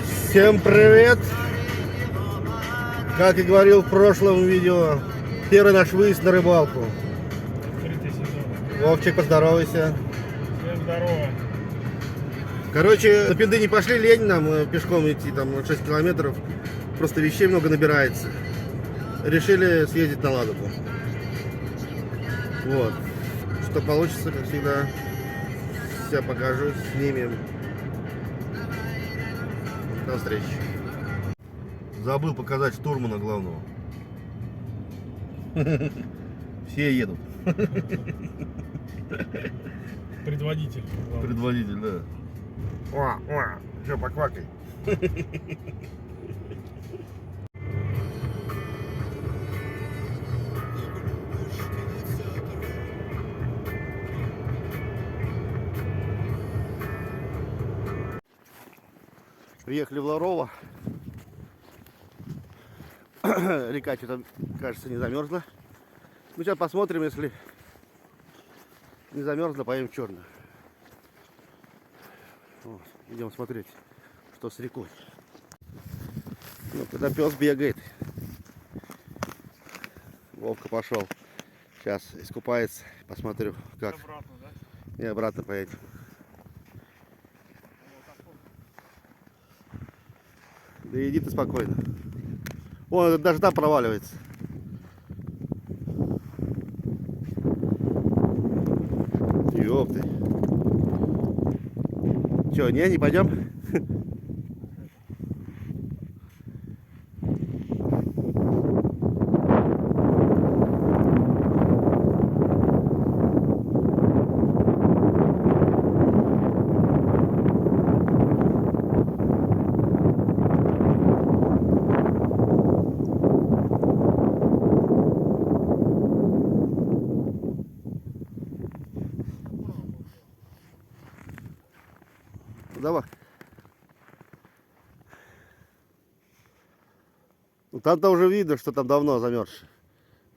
Всем привет! Как и говорил в прошлом видео, первый наш выезд на рыбалку. Открытый сезон. Вовчик, поздоровайся. Всем здорово. Короче, на пинды не пошли, лень нам пешком идти, там 6 километров. Просто вещей много набирается. Решили съездить на Ладогу. Вот. Что получится, как всегда, все покажу, снимем. До встречи. Забыл показать штурмана главного. Все едут. Предводитель. Главное. Предводитель, да. О, что, поквакай. Приехали в Ларово. Река что-то, кажется, не замерзла. Ну, сейчас посмотрим, если не замерзла, поедем в Черную. Вот, идем смотреть, что с рекой. Ну, когда пес бегает. Вовка пошел. Сейчас искупается. Посмотрю, как. Обратно, да? И обратно поедем. Да иди ты спокойно. О, даже там проваливается. Ёпты. Че, не пойдем? Давай. Ну, там-то уже видно, что там давно замерзший.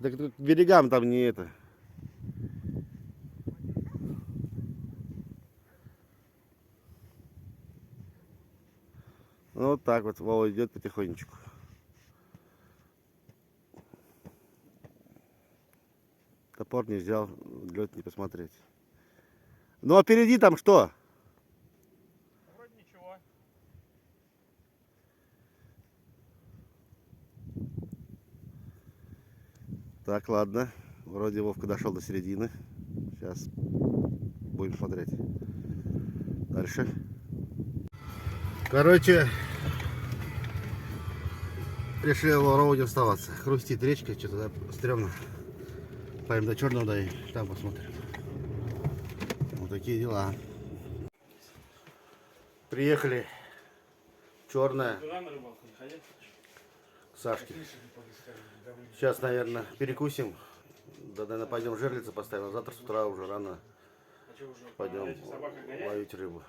Так к берегам там не это. Ну, вот так вот Вова идет потихонечку. Топор не взял, лед не посмотреть. Ну, а впереди там что? Вроде ничего. Так, ладно. Вроде Вовка дошел до середины. Сейчас будем смотреть. Дальше. Короче, решили в Ларово не оставаться. Хрустит речка, что-то да, стрёмно. Пойдем до Черного, да и там посмотрим. Вот такие дела. Приехали. Черная. Туда на рыбалку не ходил? К Сашке. Сейчас, наверное, перекусим. Да, наверное, пойдем жерлицы поставим. А завтра с утра уже рано пойдем ловить рыбу.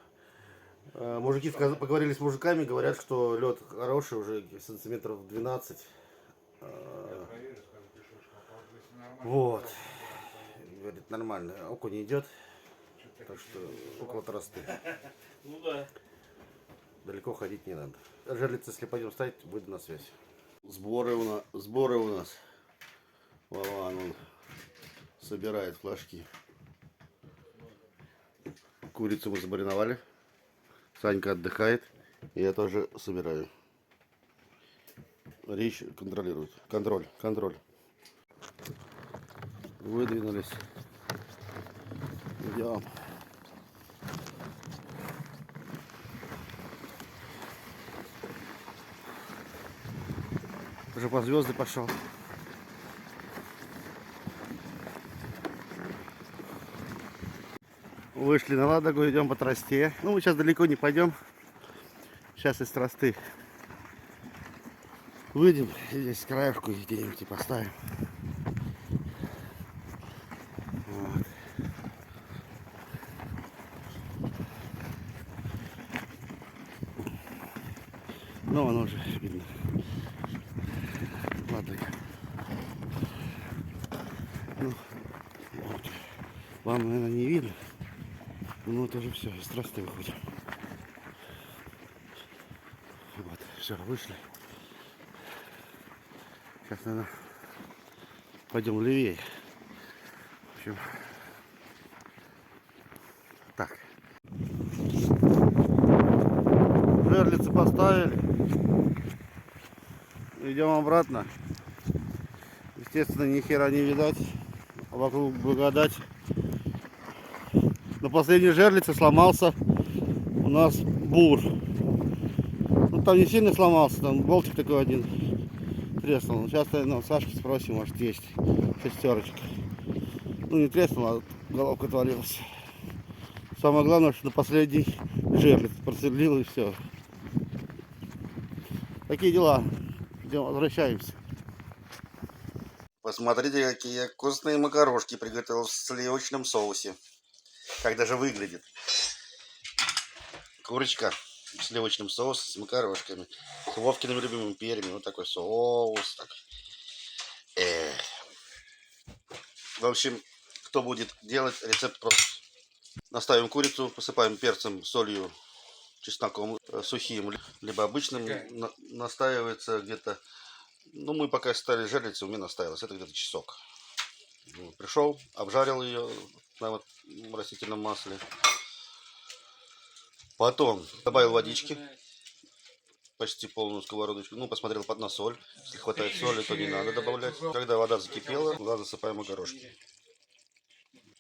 Мужики поговорили с мужиками, говорят, что лед хороший, уже сантиметров 12. Вот. Говорит, нормально. Окунь не идет. Так что около тросты. Ну да. Далеко ходить не надо. Жерлицы, если пойдем ставить, будет на связь. Сборы у нас. Вован, он собирает флажки. Курицу мы замариновали. Санька отдыхает. Я тоже собираю. Речь контролирует. Контроль. Выдвинулись. Идем. Уже по звезды пошел. Вышли на Ладогу, идем по тросте. Ну, мы сейчас далеко не пойдем. Сейчас из тросты выйдем. Здесь краешку где-нибудь поставим. Вот. Ну, оно уже видно. Ладно. Ну, вот. Вам, наверное, не видно. Ну, вот уже все, из тросты выходим. все, вышли. Сейчас, наверное, пойдем левее. В общем, так. Жерлицы поставили. Идем обратно. Естественно, ни хера не видать. Вокруг благодать. На последней жерлице сломался у нас бур. Ну там не сильно сломался, там болтик такой один треснул. Сейчас Сашки спросим, может есть шестерочка. Ну не треснул, а головка отвалилась. Самое главное, что на последней жерлице просверлил и все. Такие дела. Идем, возвращаемся. Посмотрите, какие вкусные макарошки приготовил в сливочном соусе. Как даже выглядит. Курочка в сливочном соусе с макарошками. С Вовкиными любимыми перьями. Вот такой соус. Так. В общем, кто будет делать, рецепт прост. Наставим курицу, посыпаем перцем, солью, чесноком сухим, либо обычным. Настаивается где-то, ну мы пока стали жерлицы, у меня настаивалось, это где-то часок. Пришел, обжарил ее на растительном масле. Потом добавил водички, почти полную сковородочку. Ну, посмотрел на соль. Если хватает соли, то не надо добавлять. Когда вода закипела, туда засыпаем макарошки.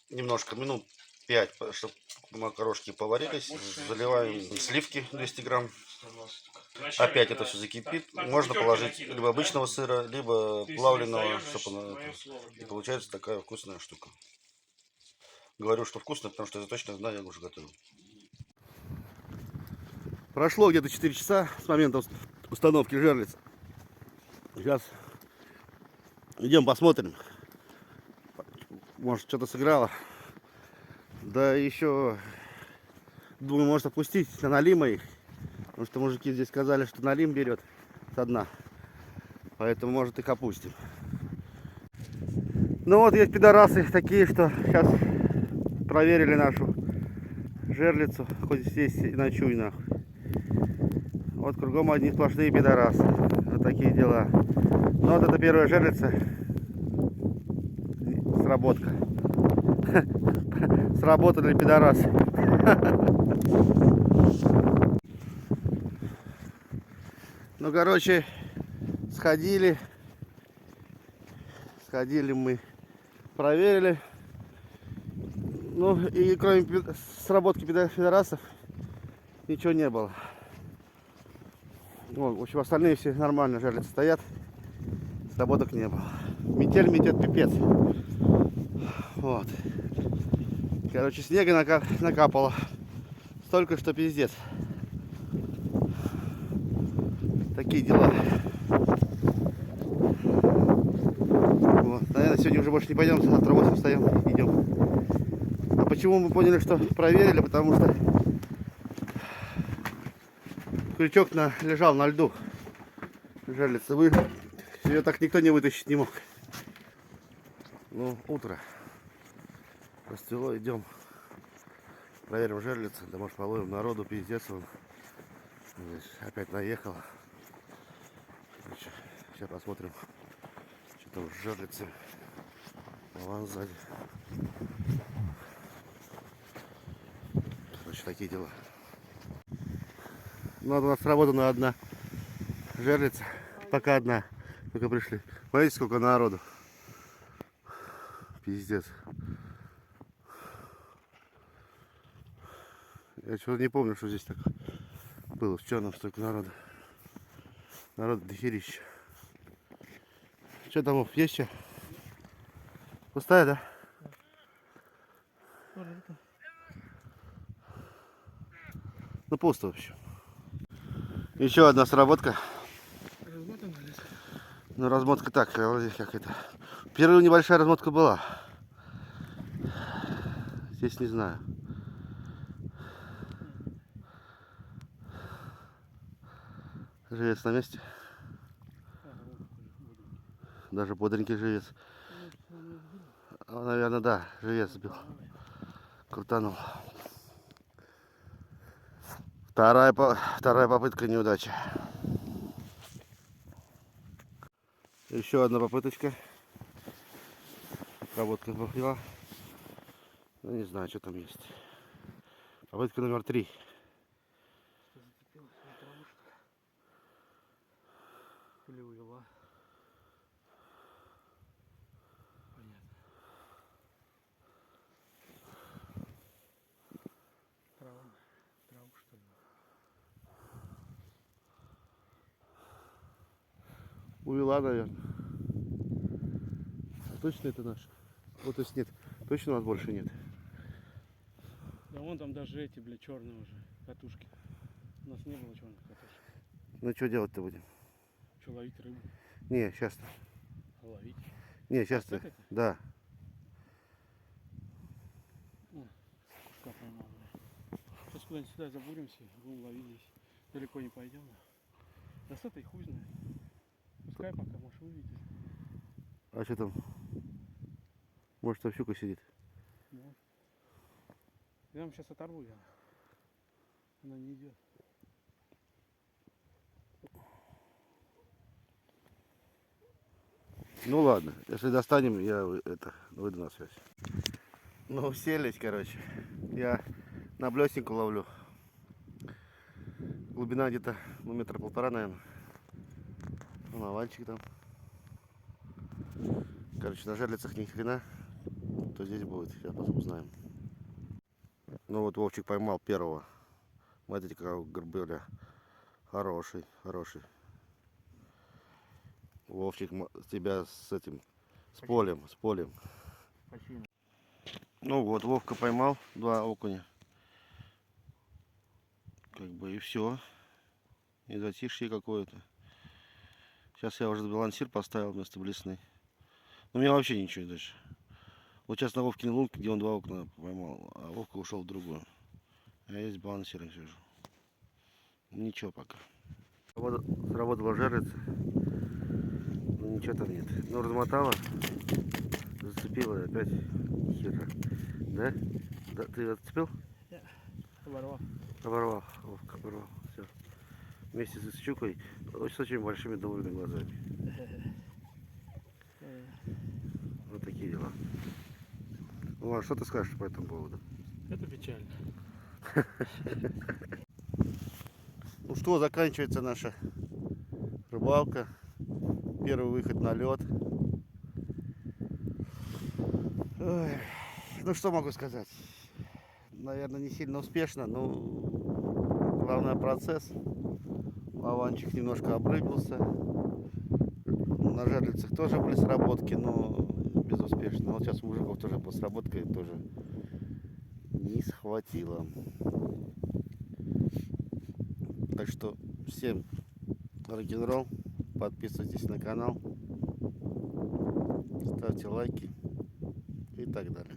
Немножко, минут 5, чтобы макарошки поварились. Заливаем сливки 200 грамм. Опять это все закипит. Можно положить либо обычного сыра, либо плавленного, чтобы и получается такая вкусная штука. Говорю, что вкусно, потому что я точно знаю, я уже готовил. Прошло где-то 4 часа с момента установки жерлиц. Сейчас идем посмотрим. Может, что-то сыграло. Да еще, думаю, может опустить на налима их. Потому что мужики здесь сказали, что налим берет со дна. Поэтому, может, их опустим. Ну вот есть пидорасы такие, что сейчас проверили нашу жерлицу. Хоть здесь и ночуй нахуй. Вот кругом одни сплошные пидорасы. Вот такие дела. Ну вот это первая жерлица. Сработка. Сработали пидорасы. Ну, короче, сходили мы, проверили. Ну, и кроме сработки пидорасов ничего не было. Вот, в общем, остальные все нормально жерлицы стоят. Сработок не было. Метель метет пипец. Вот. Короче, снега накапало. Столько, что пиздец. Такие дела. Вот. Наверное, сегодня уже больше не пойдем. Завтра 8 встаем, идем. А почему мы поняли, что проверили? Потому что крючок лежал на льду. Жерлица. Ее так никто не вытащить не мог. Ну, утро. Расцвело, идем. Проверим жерлицы. Да может половим народу, пиздец. Он здесь опять наехал. Сейчас посмотрим, что там в жерлице. Вон сзади. Короче, такие дела. Ну, у нас сработана одна жерлица. Пока одна. Только пришли. Смотрите, сколько народу. Пиздец. Я что-то не помню, что здесь так было. В черном столько народа. Народ дохерища. Что там, Вов, есть что? Пустая, да? Ну пусто, в общем. Еще одна сработка. Ну размотка так, как это. Первая небольшая размотка была. Здесь не знаю. Живец на месте. Даже бодренький живец. Наверное, да, живец сбил. Крутанул. Вторая попытка неудача. Еще одна попыточка. Проводка поплыла. Ну, не знаю, что там есть. Попытка номер 3. Что зацепилась? Травушка. Или увела. Понятно. Траву что ли? Увела, наверное. Точно это наш? Вот, то есть нет. Точно у нас больше нет. Да вон там даже эти, бля, черные уже катушки. У нас не было черных катушек. Ну что делать-то будем? Что, ловить рыбу? Не, сейчас. Ловить. Не, сейчас. Вот это? Да. Кушка поймал, бля. Сейчас куда-нибудь сюда забуримся, будем ловить здесь. Далеко не пойдем. Да с этой хуй знает. Пускай пока, может, выведет. А что там? Может, там щука сидит? Может. Я вам сейчас оторву я. Она не идет. Ну ладно, если достанем, я выйду на связь. Ну, уселись, короче. Я на блесеньку ловлю. Глубина где-то, ну, 1,5 метра, наверное. Ну, навальчик там. Короче, на жерлицах ни хрена. То здесь будет, сейчас узнаем. Ну вот Вовчик поймал первого. Смотрите, какая горбыля. Хороший, хороший. Вовчик, тебя с этим, с полем. Спасибо. Ну вот, Вовка поймал 2 окуня. Как бы и все. И затишье какое-то. Сейчас я уже балансир поставил вместо блесны. Но у меня вообще ничего дальше. Вот сейчас на Вовкиной лунке, где он 2 окна поймал, а Вовка ушел в другую. А я здесь балансиром сижу. Ничего пока. Сработала жерлица. Ну ничего там нет. Ну размотала. Зацепила и опять хера. Да? Да, ты отцепил? Оборвал. Оборвал. Вовка оборвал. Все. Вместе с щукой. С очень большими довольными глазами. Вот такие дела. Ну ладно, что ты скажешь по этому поводу? Это печально. Ну что, заканчивается наша рыбалка. Первый выход на лед. Ой, ну что могу сказать? Наверное, не сильно успешно, но главное процесс. Лаванчик немножко обрыгался. На жерлицах тоже были сработки, но безуспешно. Вот сейчас у мужиков тоже по сработке тоже не схватило. Так что всем рок-н-ролл. Подписывайтесь на канал. Ставьте лайки и так далее.